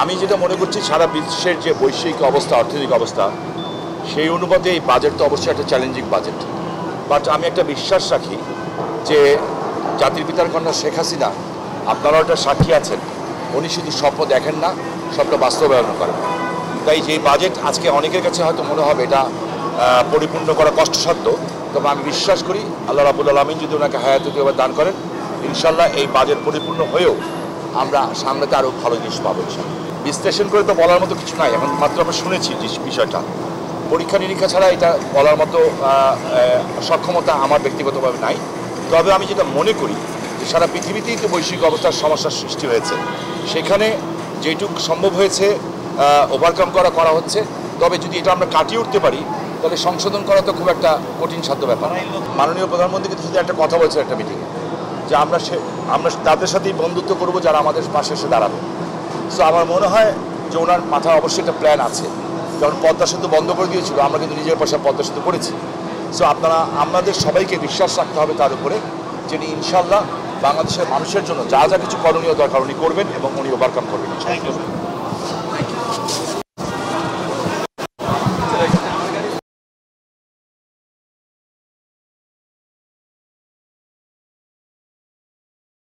আমি যেটা মনে করছি সারা বিশ্বের যে বৈশ্বিক অবস্থা, অর্থনৈতিক অবস্থা, সেই অনুপাতে এই বাজেট তো অবশ্যই একটা চ্যালেঞ্জিং বাজেট। বাট আমি একটা বিশ্বাস রাখি যে জাতির পিতার কন্যা শেখ হাসিনা, আপনারাও একটা সাক্ষী আছেন, উনি শুধু স্বপ্ন দেখেন না, স্বপ্ন বাস্তবায়ন করেন। তাই যে বাজেট আজকে অনেকের কাছে হয়তো মনে হবে এটা পরিপূর্ণ করা কষ্টসাধ্য, তবে আমি বিশ্বাস করি আল্লাহ রাব্বুল আলামিন যদি ওনাকে হায়াতুকে দান করেন, ইনশাল্লাহ এই বাজেট পরিপূর্ণ হয়েও আমরা সামনেতে আরও ভালো জিনিস পাবো। বিশ্লেষণ করে তো বলার মতো কিছু নাই, এখন মাত্র আমরা শুনেছি যে বিষয়টা, পরীক্ষা নিরীক্ষা ছাড়া এটা বলার মতো সক্ষমতা আমার ব্যক্তিগতভাবে নাই। তবে আমি যেটা মনে করি যে সারা পৃথিবীতেই তো বৈশ্বিক অবস্থার সমস্যার সৃষ্টি হয়েছে, সেখানে যেটুক সম্ভব হয়েছে ওভারকাম করা হচ্ছে। তবে যদি এটা আমরা কাটিয়ে উঠতে পারি তাহলে সংশোধন করা তো খুব একটা কঠিন সাধ্য ব্যাপার। মাননীয় প্রধানমন্ত্রী কিন্তু শুধু একটা কথা বলছে একটা মিটিংয়ে, যে আমরা তাদের সাথেই বন্ধুত্ব করব যারা আমাদের পাশে এসে দাঁড়াবে। সো আমার মনে হয় যে ওনার মাথায় অবশ্যই একটা প্ল্যান আছে। যখন পদ্মা সেতু বন্ধ করে দিয়েছিল, আমরা কিন্তু নিজের পয়সায় পদ্মা সেতু করেছি। সো আমাদের সবাইকে বিশ্বাস রাখতে হবে তার উপরে, যিনি ইনশাল্লাহ বাংলাদেশের মানুষের জন্য যা যা কিছু করণীয় দরকার উনি করবেন এবং উনি ওভারকাম করবেন।